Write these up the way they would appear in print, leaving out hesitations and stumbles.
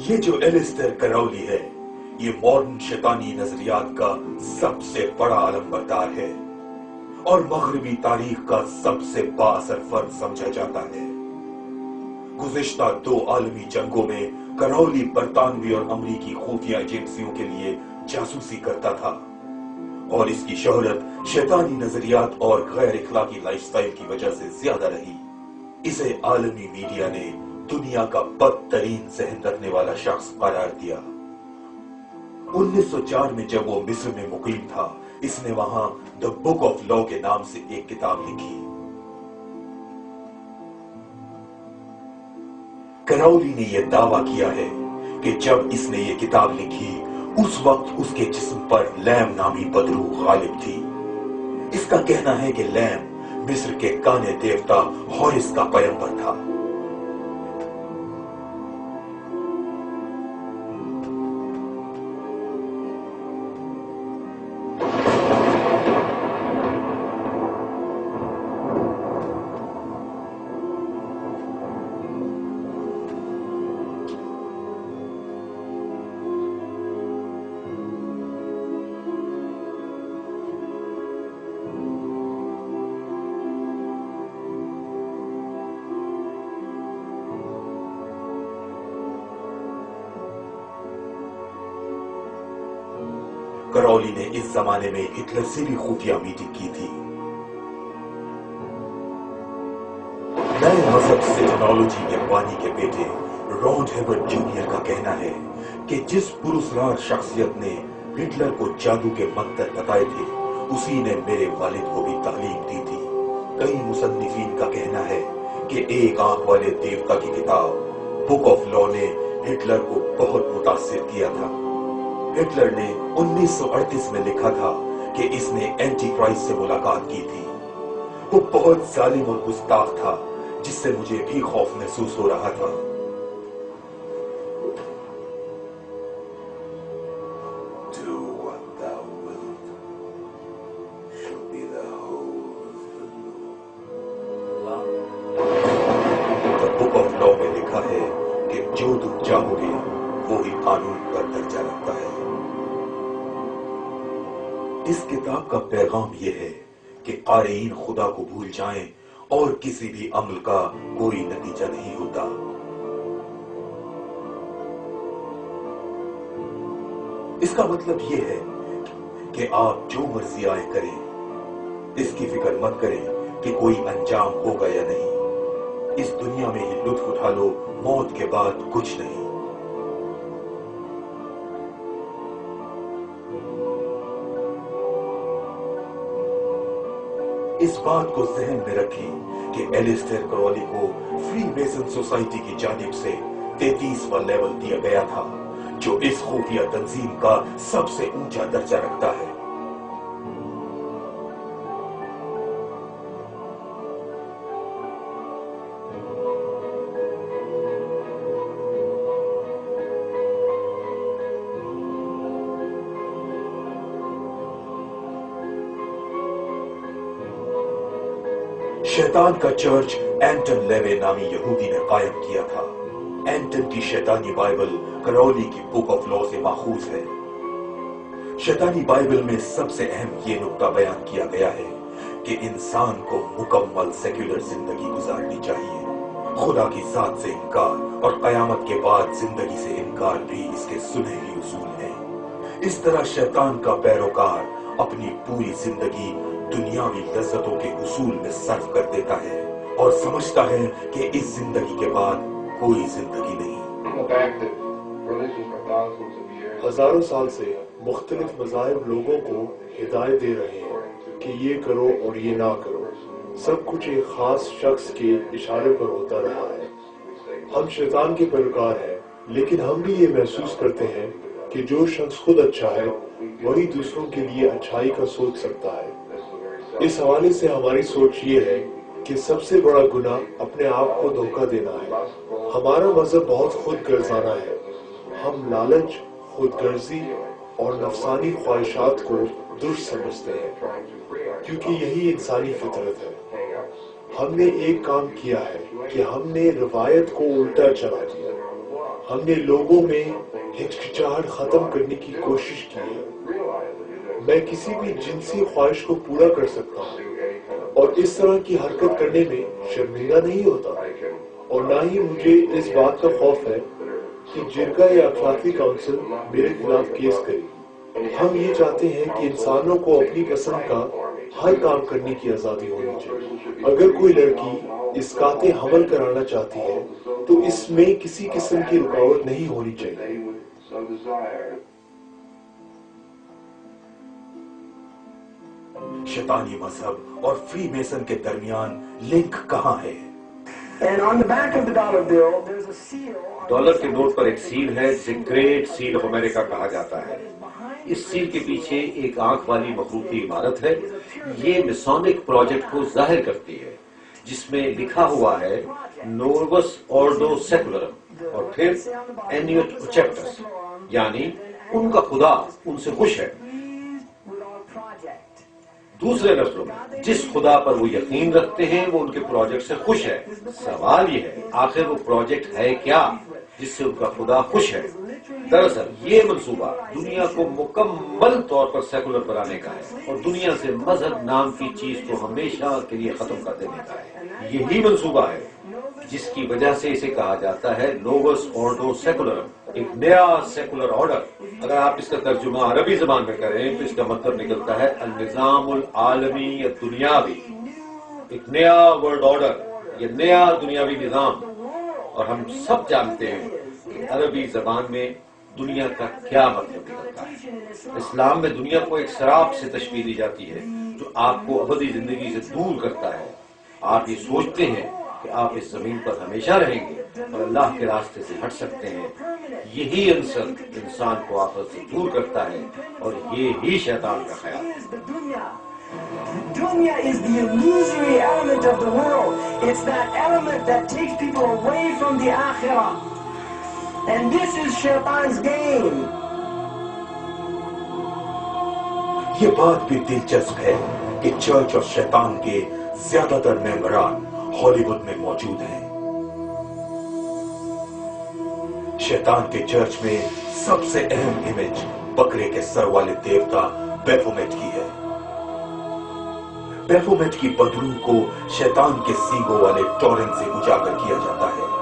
یہ جو ایلیسٹر کراؤلی ہے یہ ماڈرن شیطانی نظریات کا سب سے بڑا علمبردار ہے اور مغربی تاریخ کا سب سے با اثر فرد سمجھا جاتا ہے۔ گزشتہ 2 عالمی جنگوں میں کراؤلی برطانوی اور امریکی خفیہ ایجنسیوں کے لیے جاسوسی کرتا تھا اور اس کی شہرت شیطانی نظریات اور غیر اخلاقی لائف سٹائل کی وجہ سے زیادہ رہی۔ اسے عالمی میڈیا نے دنیا کا بدترین ذہن رکھنے والا شخص قرار دیا۔ 1904 میں جب وہ مصر میں مقیم تھا اس نے وہاں دی بک آف لا کے نام سے ایک کتاب لکھی۔ کراؤلی نے یہ دعویٰ کیا ہے کہ جب اس نے یہ کتاب لکھی اس وقت اس کے جسم پر لیم نامی بدروح غالب تھی۔ اس کا کہنا ہے کہ لیم مصر کے کانے دیوتا ہورس کا پیغمبر تھا۔ کراؤلی نے اس زمانے میں ہٹلر سے بھی خفیہ میٹنگ کی تھی۔ نئے مذہب سیٹنالوجی کے بانی کے بیٹے رونڈ ہیبرٹ جونیئر کا کہنا ہے کہ جس پراسرار شخصیت نے ہٹلر کو جادو کے منتر بتائے تھے اسی نے میرے والد کو بھی تعلیم دی تھی۔ کئی مصنفین کا کہنا ہے کہ ایک آنکھ والے دیوتا کی کتاب بک آف لا نے ہٹلر کو بہت متاثر کیا تھا۔ ہٹلر نے 1938 میں لکھا تھا کہ اس نے اینٹی کرائسٹ سے ملاقات کی تھی۔ وہ بہت ظالم اور گستاخ تھا جس سے مجھے بھی خوف محسوس ہو رہا تھا۔ بک آف لا میں لکھا ہے کہ جو تم چاہو گے وہی قانون پر درجہ رکھتا ہے۔ اس کتاب کا پیغام یہ ہے کہ قارئین خدا کو بھول جائیں اور کسی بھی عمل کا کوئی نتیجہ نہیں ہوتا۔ اس کا مطلب یہ ہے کہ آپ جو مرضی آئے کریں، اس کی فکر مت کریں کہ کوئی انجام ہوگا یا نہیں۔ اس دنیا میں ہی لطف اٹھا لو، موت کے بعد کچھ نہیں۔ اس بات کو ذہن میں رکھیں کہ ایلیسٹر کراؤلی کو فری میسن سوسائٹی کی جانب سے 33واں لیول دیا گیا تھا جو اس خفیہ تنظیم کا سب سے اونچا درجہ رکھتا ہے۔ شیطان کا چرچ اینٹن لیوے نامی یہودی نے قائم کیا تھا۔ اینٹن کی شیطانی بائبل کراؤلی کی بک آف لا سے ماخوذ ہے۔ شیطانی بائبل میں سب سے اہم یہ نقطہ بیان کیا گیا ہے کہ انسان کو مکمل سیکولر زندگی گزارنی چاہیے۔ خدا کی ذات سے انکار اور قیامت کے بعد زندگی سے انکار بھی اس کے سنہری اصول ہیں۔ اس طرح شیطان کا پیروکار اپنی پوری زندگی دنیاوی لذتوں کے اصول میں صرف کر دیتا ہے اور سمجھتا ہے کہ اس زندگی کے بعد کوئی زندگی نہیں۔ ہزاروں سال سے مختلف مذاہب لوگوں کو ہدایت دے رہے ہیں کہ یہ کرو اور یہ نہ کرو۔ سب کچھ ایک خاص شخص کے اشارے پر ہوتا رہا ہے۔ ہم شیطان کے پیروکار ہیں، لیکن ہم بھی یہ محسوس کرتے ہیں کہ جو شخص خود اچھا ہے وہی دوسروں کے لیے اچھائی کا سوچ سکتا ہے۔ اس حوالے سے ہماری سوچ یہ ہے کہ سب سے بڑا گناہ اپنے آپ کو دھوکہ دینا ہے۔ ہمارا مذہب بہت خود غرضانہ ہے۔ ہم لالچ، خود غرضی اور نفسانی خواہشات کو درست سمجھتے ہیں کیونکہ یہی انسانی فطرت ہے۔ ہم نے ایک کام کیا ہے کہ ہم نے روایت کو الٹا چلا دیا۔ ہم نے لوگوں میں ہچکچاہٹ ختم کرنے کی کوشش کی ہے۔ میں کسی بھی جنسی خواہش کو پورا کر سکتا ہوں اور اس طرح کی حرکت کرنے میں شرمندہ نہیں ہوتا، اور نہ ہی مجھے اس بات کا خوف ہے کہ جرگہ یا اخلاقی کونسل میرے خلاف کیس کرے۔ ہم یہ چاہتے ہیں کہ انسانوں کو اپنی پسند کا ہر کام کرنے کی آزادی ہونی چاہیے۔ اگر کوئی لڑکی اسقاط حمل کرانا چاہتی ہے تو اس میں کسی قسم کی رکاوٹ نہیں ہونی چاہیے۔ شیطانی مذہب اور فری میسن کے درمیان لنک کہاں ہے؟ ڈالر کے نوٹ پر ایک سیل ہے جسے گریٹ سیل آف امریکہ کہا جاتا ہے۔ اس سیل کے پیچھے ایک آنکھ والی مخروطی عمارت ہے۔ یہ میسونک پروجیکٹ کو ظاہر کرتی ہے، جس میں لکھا ہوا ہے نووس آرڈو سیکولرم اور پھر اینیوٹ اوچیپٹس، یعنی ان کا خدا ان سے خوش ہے۔ دوسرے لفظوں میں جس خدا پر وہ یقین رکھتے ہیں وہ ان کے پروجیکٹ سے خوش ہے۔ سوال یہ ہے آخر وہ پروجیکٹ ہے کیا جس سے ان کا خدا خوش ہے؟ دراصل یہ منصوبہ دنیا کو مکمل طور پر سیکولر بنانے کا ہے اور دنیا سے مذہب نام کی چیز کو ہمیشہ کے لیے ختم کر دینے کا ہے۔ یہی منصوبہ ہے جس کی وجہ سے اسے کہا جاتا ہے نووس آرڈو سیکولرم، ایک نیا سیکولر آرڈر۔ اگر آپ اس کا ترجمہ عربی زبان میں کریں تو اس کا مطلب نکلتا ہے النظام العالمی الدنیاوی، ایک نیا ورلڈ آرڈر، یہ نیا دنیاوی نظام۔ اور ہم سب جانتے ہیں کہ عربی زبان میں دنیا کا کیا مطلب نکلتا ہے۔ اسلام میں دنیا کو ایک سراب سے تشبیہ دی جاتی ہے جو آپ کو ابدی زندگی سے دور کرتا ہے۔ آپ یہ سوچتے ہیں کہ آپ اس زمین پر ہمیشہ رہیں گے اور اللہ کے راستے سے ہٹ سکتے ہیں۔ یہی عنصر انسان کو آخرت سے دور کرتا ہے اور یہی شیطان کا خیال ہے۔ Dunya is the illusory element of the world. It's that element that takes people away from the akhirah. And this is Shaitan's game. یہ بات بھی دلچسپ ہے کہ چرچ اور شیطان کے زیادہ تر ممبران ہالی ووڈ میں موجود ہیں۔ شیطان کے چرچ میں سب سے اہم امیج بکرے کے سر والے دیوتا بیفومیٹ کی ہے۔ بیفومیٹ کی بدروح کو شیطان کے سینگوں والے ٹورن سے اجاگر کیا جاتا ہے۔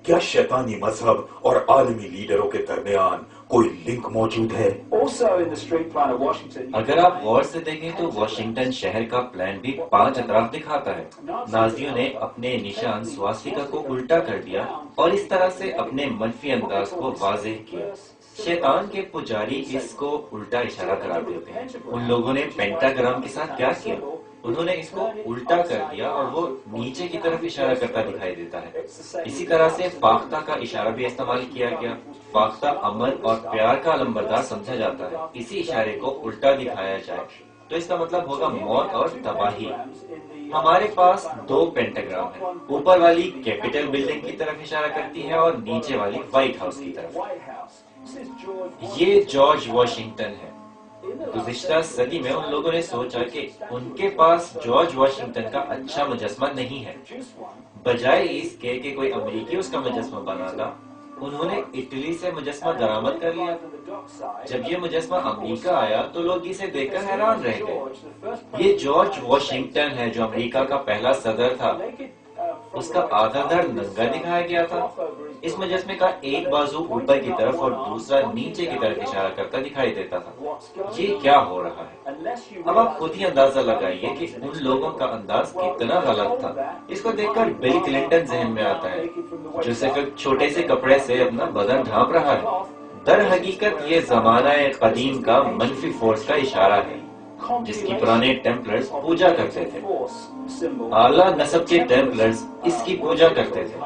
کیا شیطانی مذہب اور عالمی لیڈروں کے درمیان کوئی لنک موجود ہے؟ اگر آپ غور سے دیکھیں تو واشنگٹن شہر کا پلان بھی 5 اطراف دکھاتا ہے۔ نازیوں نے اپنے نشان سواسٹیکا کو الٹا کر دیا اور اس طرح سے اپنے منفی انداز کو واضح کیا۔ شیطان کے پجاری اس کو الٹا اشارہ قرار دیتے ہیں۔ ان لوگوں نے پینٹاگرام کے ساتھ کیا کیا؟ انہوں نے اس کو الٹا کر دیا اور وہ نیچے کی طرف اشارہ کرتا دکھائی دیتا ہے۔ اسی طرح سے فاختہ کا اشارہ بھی استعمال کیا گیا۔ فاختہ امن اور پیار کا علمبردار سمجھا جاتا ہے۔ اسی اشارے کو الٹا دکھایا جائے تو اس کا مطلب ہوگا موت اور تباہی۔ ہمارے پاس 2 پینٹاگرام ہیں۔ اوپر والی کیپٹل بلڈنگ کی طرف اشارہ کرتی ہے اور نیچے والی وائٹ ہاؤس کی طرف۔ یہ جارج واشنگٹن ہے۔ گزشتہ صدی میں ان لوگوں نے سوچا کہ ان کے پاس جارج واشنگٹن کا اچھا مجسمہ نہیں ہے۔ بجائے اس کے کہ کوئی امریکی اس کا مجسمہ بناتا، انہوں نے اٹلی سے مجسمہ درآمد کر لیا۔ جب یہ مجسمہ امریکہ آیا تو لوگ اسے دیکھ کر حیران رہ گئے۔ یہ جارج واشنگٹن ہے جو امریکہ کا پہلا صدر تھا۔ اس کا آدھا دھڑ ننگا دکھایا گیا تھا۔ اس مجسمے کا ایک بازو اوپر کی طرف اور دوسرا نیچے کی طرف اشارہ کرتا دکھائی دیتا تھا۔ یہ کیا ہو رہا ہے؟ اب آپ خود ہی اندازہ لگائیے کہ ان لوگوں کا انداز کتنا غلط تھا۔ اس کو دیکھ کر بل کلنٹن ذہن میں آتا ہے جو صرف ایک چھوٹے سے کپڑے سے اپنا بدن ڈھانپ رہا ہے۔ در حقیقت یہ زمانہ قدیم کا منفی فورس کا اشارہ ہے جس کی پرانے ٹیمپلرز پوجا کرتے تھے۔ اعلیٰ نسب کے ٹیمپلرز اس کی پوجا کرتے تھے۔